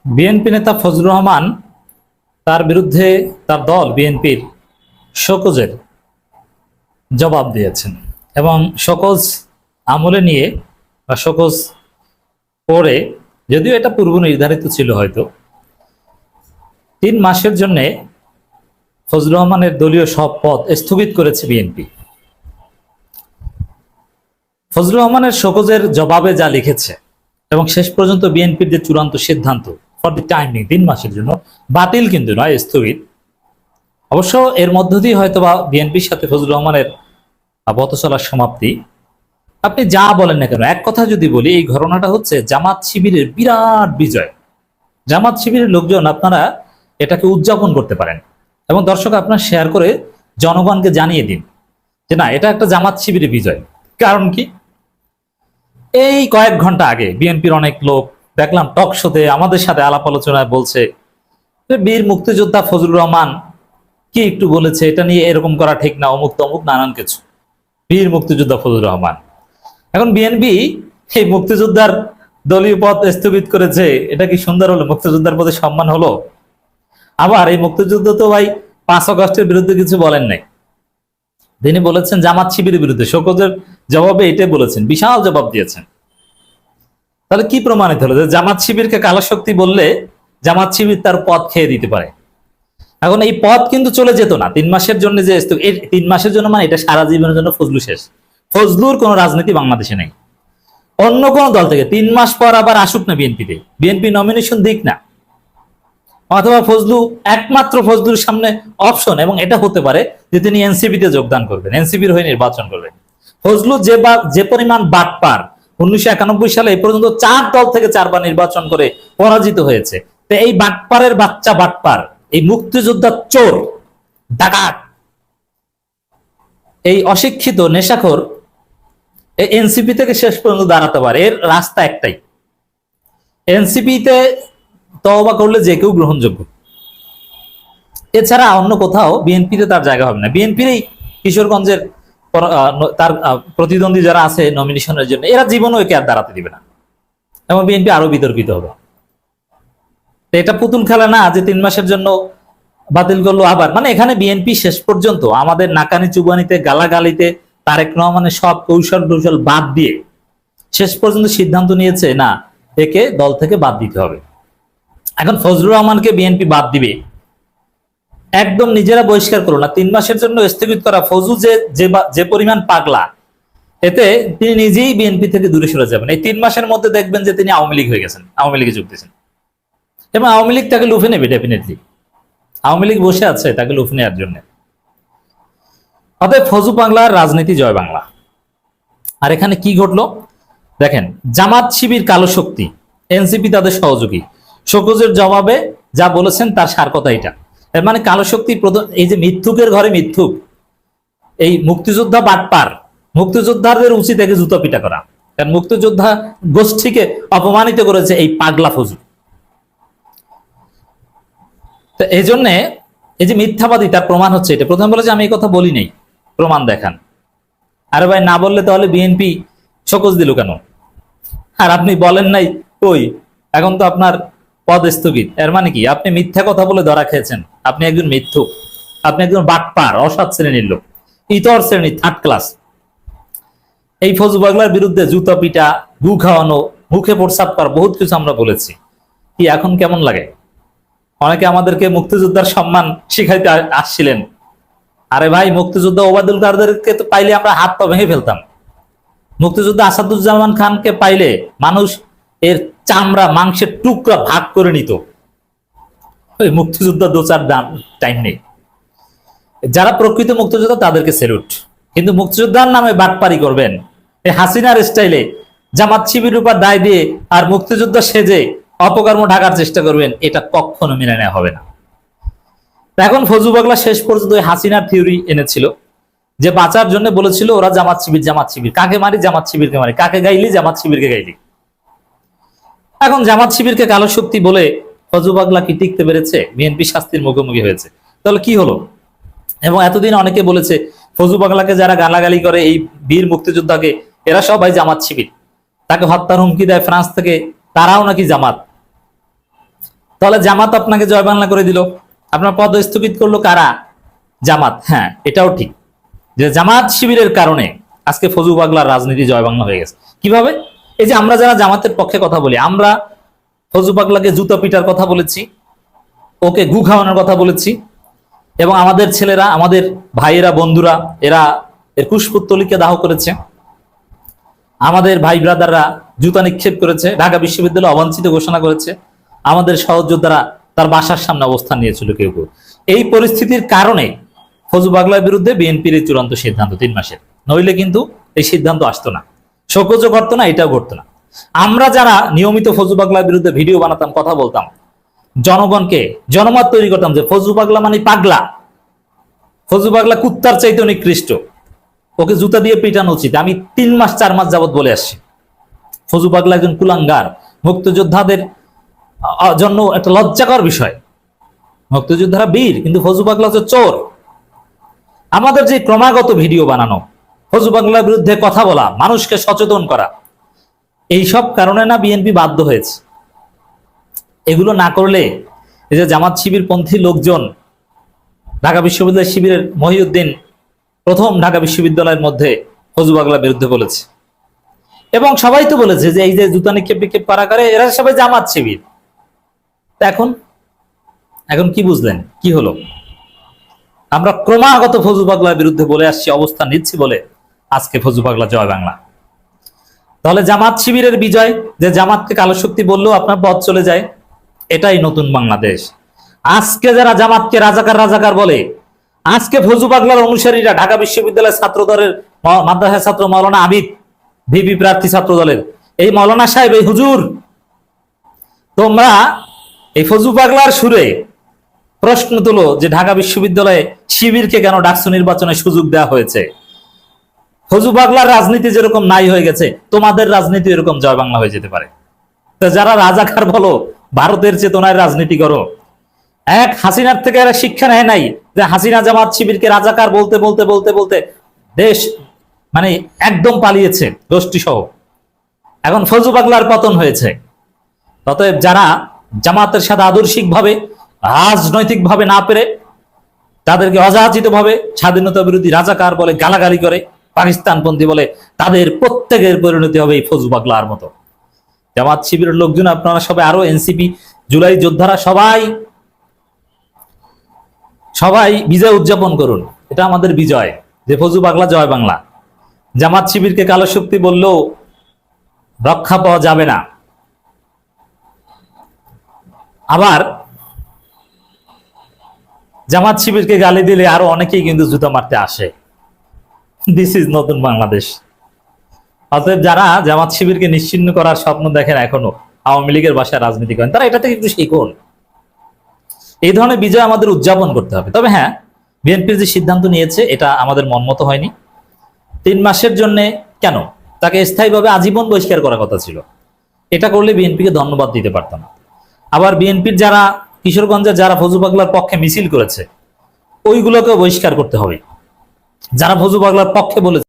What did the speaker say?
BNP নেতা ফজলুর রহমান তার বিরুদ্ধে তার দল বিএনপির শোকজের জবাব দিয়েছেন এবং শোকজ আমলে নিয়ে বা শোকজ পরে, যদিও এটা পূর্ব নির্ধারিত ছিল, হয়তো 3 মাসের জন্য ফজলুর রহমানের দলীয় সব পদ স্থগিত করেছে বিএনপি। ফজলুর রহমানের শোকজের জবাবে যা লিখেছে এবং শেষ পর্যন্ত বিএনপির যে চূড়ান্ত সিদ্ধান্ত ফর দি টাইমিং 3 মাসের জন্য বাতিল, কিন্তু নয় স্থগিত। অবশ্য এর মধ্য দিয়ে হয়তো বা বিএনপির সাথে ফজলুর রহমানের পথ চলার সমাপ্তি। আপনি যা বলেন না কেন, এক কথা যদি বলি, এই ঘটনাটা হচ্ছে জামাত শিবিরের বিরাট বিজয়। জামাত শিবিরের লোকজন আপনারা এটাকে উদযাপন করতে পারেন এবং দর্শক আপনারা শেয়ার করে জনগণকে জানিয়ে দিন যে না, এটা একটা জামাত শিবিরের বিজয়। কারণ কি, এই কয়েক ঘন্টা আগে বিএনপির অনেক লোক দেখলাম টক শোতে আমাদের সাথে আলাপ আলোচনায় বলছে বীর মুক্তিযোদ্ধা ফজলুর রহমান কি একটু বলেছে, এটা নিয়ে এরকম করা ঠিক না, অমুক তমুক নানান কিছু। বীর মুক্তিযোদ্ধা ফজলুর রহমান, এখন বিএনপি এই মুক্তিযোদ্ধার দলীয় পদ স্থগিত করেছে, এটা কি সুন্দর হলো? মুক্তিযোদ্ধার প্রতি সম্মান হলো? আবার এই মুক্তিযুদ্ধ তো ভাই 5 আগস্টের বিরুদ্ধে কিছু বলেন নাই, তিনি বলেছেন জামাত শিবিরের বিরুদ্ধে। শোকজের জবাবে এটাই বলেছেন, বিশাল জবাব দিয়েছেন। তাহলে কি প্রমাণিত হলো যে জামাত শিবিরকে কালো শক্তি বললে জামাত শিবির তার পদ খেয়ে দিতে পারে? এখন এই পদ কিন্তু চলে যেত না 3 মাসের জন্য, যে 3 মাসের জন্য, মানে এটা সারা জীবনের জন্য ফজলু শেষ। ফজলুর কোনো রাজনীতি বাংলাদেশে নেই। অন্য কোন দল থেকে 3 মাস পর আবার আসুক না বিএনপিতে, বিএনপি নমিনেশন দিক না, অথবা ফজলু একমাত্র ফজলুর সামনে অপশন, এবং এটা হতে পারে যে তিনি এনসিপিতে যোগদান করবেন, এনসিপির হয়ে নির্বাচন করবেন। ফজলু যে পরিমাণ বাটপার, 1991 সালে এই পর্যন্ত 4 দল থেকে 4 বার নির্বাচন করে পরাজিত হয়েছে। তো এই বাটপারের বাচ্চা বাটপার, এই মুক্তিযোদ্ধার চোর ডাকাত, এই অশিক্ষিত নেশাখোর এনসিপি থেকে শেষ পর্যন্ত দাঁড়াতে পারে। এর রাস্তা একটাই, এনসিপিতে তওবা করলে যে কেউ গ্রহণযোগ্য, এছাড়া অন্য কোথাও বিএনপিতে তার জায়গা হবে না। বিএনপির এই কিশোরগঞ্জের তার প্রতিদ্বন্দ্বী যারা আছে নমিনেশনের জন্য, এরা জীবনও একে আর দাঁড়াতে দিবে না এবং বিএনপি আরো বিতর্কিত হবে। এটা পুতুল খেলা না যে 3 মাসের জন্য বাতিল করলো আবার। মানে এখানে বিএনপি শেষ পর্যন্ত আমাদের নাকানি চুবানিতে, গালাগালিতে, তারেক রহমানের সব কৌশল টৌশল বাদ দিয়ে শেষ পর্যন্ত সিদ্ধান্ত নিয়েছে না, একে দল থেকে বাদ দিতে হবে। এখন ফজলুর রহমানকে বিএনপি বাদ দিবে, একদম নিজেরা বহিষ্কার করো না, 3 মাসের জন্য স্থগিত করা। ফজলু যে পরিমাণ পাগলা, এতে তিনি নিজেই বিএনপি থেকে দূরে সরে যাবেন। এই 3 মাসের মধ্যে দেখবেন যে তিনি আওয়ামী লীগ হয়ে গেছেন, আওয়ামী লীগে যোগ দিয়েছেন, এবং আওয়ামী লীগ তাকে লুফে নেবে ডেফিনেটলি। আওয়ামী লীগ বসে আছে তাকে লুফে নেওয়ার জন্য। অতএব ফজু বাংলার রাজনীতি জয় বাংলা। আর এখানে কি ঘটলো দেখেন, জামাত শিবির কালো শক্তি, এনসিপি তাদের সহযোগী। শোকজের জবাবে যা বলেছেন তার সার কথা এটা। এর মানে কালো শক্তি, এই যে মিথ্যুকের ঘরে মিথ্যুক, এই মুক্তিযোদ্ধা বাটপার, মুক্তিযোদ্ধাদের উচিত একে জুতো পিটা করা, কারণ মুক্তিযোদ্ধা গোষ্ঠীকে অপমানিত করেছে এই পাগলা ফজু। তো এই জন্য এই যে মিথ্যাবাদী, তার প্রমাণ হচ্ছে এটা। প্রথমে বলে যে আমি এই কথা বলি নাই, প্রমাণ দেখান। আরে ভাই, না বললে তাহলে বিএনপি শোকজ দিল কেন? আর আপনি বলেন নাই কই, এখন তো আপনার পদ স্থগিত। এর মানে কি, আপনি মিথ্যা কথা বলে ধরা খেয়েছেন, আপনি একজন মিথ্যুক, আপনি একজন বাটপার, অসৎ শ্রেণীর লোক, ইতর শ্রেণী, 3rd ক্লাস। এই ফজু বাংলার বিরুদ্ধে জুতা পিটা, গু খাওয়ানো, মুখে প্রস্রাব করা, বহুত কিছু আমরা বলেছি। কি এখন কেমন লাগে? অনেকে আমাদেরকে মুক্তিযোদ্ধার সম্মান শিখাইতে আসছিলেন। আরে ভাই, মুক্তিযোদ্ধা ওবায়দুল কাদেরকে তো পাইলে আমরা হাত পা ভেঙে ফেলতাম। মুক্তিযোদ্ধা আসাদুজ্জামান খানকে পাইলে মানুষ এর চামড়া মাংসের টুকরা ভাগ করে নিত। ওই মুক্তিযোদ্ধা দোচার টাইম নেই। যারা প্রকৃত মুক্তিযোদ্ধা তাদেরকে স্যালুট, কিন্তু মুক্তিযোদ্ধার নামে বাটপারি করবেন, এই হাসিনার স্টাইলে জামাত শিবির উপর দায় দিয়ে আর মুক্তিযোদ্ধা সেজে অপকর্ম ঢাকার চেষ্টা করবেন, এটা কখনো মেনে নেওয়া হবে না। এখন ফজু বাংলা শেষ পর্যন্ত হাসিনার থিওরি এনেছিল, যে বাঁচার জন্য বলেছিল ওরা জামাত শিবির, জামাত শিবির, কাকে মারি? জামাত শিবিরকে মারি। কাকে গাইলি? জামাত শিবিরকে গাইলি। এখন জামাত শিবিরকে কালো শক্তি বলে ফজু বাংলা কি টিকতে পেরেছে? বিএনপি শাস্তির মুখোমুখি হয়েছে। তাহলে কি হলো? এবং এতদিন অনেকে বলেছে ফজু বাংলাকে যারা গালাগালি করে, এই বীর মুক্তিযোদ্ধাকে, এরা সবাই জামাত শিবির, তাকে হত্যার হুমকি দেয় ফ্রান্স থেকে, তারাও নাকি জামাত। তাহলে জামাত আপনাকে জয় বাংলা করে দিল, আপনার পদ স্থগিত করলো কারা? জামাত। হ্যাঁ, এটাও ঠিক যে জামাত শিবিরের কারণে আজকে ফজু পাগলার রাজনীতি জয় বাংলা হয়ে গেছে। কিভাবে? এই যে আমরা যারা জামাতের পক্ষে কথা বলি, আমরা ফজু পাগলাকে জুতা পিটার কথা বলেছি, ওকে গু খাওয়ানোর কথা বলেছি, এবং আমাদের ছেলেরা, আমাদের ভাইয়েরা, বন্ধুরা এরা এর কুশপুত্তলিকে দাহ করেছে, আমাদের ভাই ব্রাদাররা জুতা নিক্ষেপ করেছে, ঢাকা বিশ্ববিদ্যালয় অবাঞ্ছিত ঘোষণা করেছে, আমাদের সহযোদ্ধারা তার বাসার সামনে অবস্থান নিয়েছিল কেউ কেউ। এই পরিস্থিতির কারণে ফজু পাগলার বিরুদ্ধে বিএনপির এই চূড়ান্ত সিদ্ধান্ত 3 মাসের, নইলে কিন্তু এই সিদ্ধান্ত আসতো না, শোকজও ঘটতো না, এটাও ঘটতো না। আমরা যারা নিয়মিত ফজু পাগলার বিরুদ্ধে ভিডিও বানাতাম, কথা বলতাম, জনগণকে জনমত তৈরি করতাম যে ফজু পাগলা মানে পাগলা, ফজু পাগলা কুত্তার চাইতে নিকৃষ্ট, ওকে জুতা দিয়ে পিটানো উচিত। আমি 3 মাস 4 মাস যাবত বলে আসছি ফজু পাগলা একজন কুলাঙ্গার, মুক্তিযোদ্ধাদের জন্য একটা লজ্জাকর বিষয়। মুক্তিযোদ্ধারা বীর, কিন্তু ফজু পাগলা হচ্ছে চোর। আমাদের যে ক্রমাগত ভিডিও বানানো, ফজু পাগলার বিরুদ্ধে কথা বলা, মানুষকে সচেতন করা, এইসব কারণে না বিএনপি বাধ্য হয়েছে। এগুলো না করলে এই যে জামাত শিবির পন্থী লোকজন, ঢাকা বিশ্ববিদ্যালয় শিবিরের মহিউদ্দিন প্রথম ঢাকা বিশ্ববিদ্যালয়ের মধ্যে ফজু পাগলার বিরুদ্ধে বলেছে, এবং সবাই তো বলেছে যে এই যে জুতা নিক্ষেপ নিক্ষেপ করা করে এরা সবাই জামাত শিবির। এখন এখন কি বুঝলেন, কি হলো? আমরা ক্রমাগত ফজু পাগলার বিরুদ্ধে বলে আসছি, অবস্থান নিচ্ছি বলে আজকে ফজু পাগলা জয় বাংলা। তাহলে জামাত শিবিরের বিজয়, যে জামাতকে কালো শক্তি বললেও আপনার পথ চলে যায়, এটাই নতুন বাংলাদেশ। আজকে যারা জামাতকে রাজাকার রাজাকার বলে, আজকে ফজু পাগলার অনুসারীরা, ঢাকা বিশ্ববিদ্যালয়ের ছাত্র দলের মাদ্রাসা ছাত্র মাওলানা আবিদ, ভিপি প্রার্থী ছাত্র দলের এই মাওলানা সাহেব, এই হুজুর, তোমরা এই ফজু পাগলার সুরে প্রশ্ন তুলো যে ঢাকা বিশ্ববিদ্যালয়ে শিবিরকে কেন ডাকসু নির্বাচনে সুযোগ দেওয়া হয়েছে? ফজু পাগলার রাজনীতি যেরকম নাই হয়ে গেছে, তোমাদের রাজনীতি এরকম জয় বাংলা হয়ে যেতে পারে। তো যারা রাজাকার বলো, ভারতের চেতনায় রাজনীতি করো। এক হাসিনার থেকে এরা শিক্ষা নেয় নাই যে হাসিনা জামাত শিবিরকে রাজাকার বলতে বলতে বলতে বলতে দেশ মানে একদম পালিয়েছে গোষ্ঠী সহ। এখন ফজু পাগলার পতন হয়েছে। অতএব যারা জামাতের সাথে আদর্শিক ভাবে, রাজনৈতিক ভাবে না পেরে তাদেরকে অযাচিত ভাবে স্বাধীনতা বিরোধী রাজাকার বলে গালাগালি করে, পাকিস্তানপন্থী বলে, তাদের প্রত্যেকের পরিণতি হবে এই ফজু পাগলার মতো। জামাত শিবিরের লোকজন, আপনারা সবাই, আরো এনসিপি, জুলাই যোদ্ধারা সবাই সবাই বিজয় উদযাপন করুন। এটা আমাদের বিজয় যে ফজু পাগলা জয় বাংলা। জামাত শিবিরকে কালো শক্তি বললেও রক্ষা পাওয়া যাবে না। আবার জামাত শিবিরকে গালি দিলে আরো অনেকেই কিন্তু জুতা মারতে আসে। দিস ইজ নতুন বাংলাদেশ। অতএব যারা জামাত শিবিরকে নিশ্চিহ্ন করার স্বপ্ন দেখেন, এখনো আওয়ামী লীগের বাসায় রাজনীতি করেন, তারা এটা থেকে একটু শিখুন। এই ধরনের বিজয় আমাদের উদযাপন করতে হবে। তবে হ্যাঁ, বিএনপির যে সিদ্ধান্ত নিয়েছে এটা আমাদের মনমত হয়নি। 3 মাসের জন্য কেন, তাকে স্থায়ীভাবে আজীবন বহিষ্কার করার কথা ছিল। এটা করলে বিএনপিকে ধন্যবাদ দিতে পারতাম। আবার বিএনপির যারা কিশোরগঞ্জের যারা ফজু পাগলার পক্ষে মিছিল করেছে, ওইগুলোকেও বহিষ্কার করতে হবে। যারা ফজু পাগলার পক্ষে বলেছে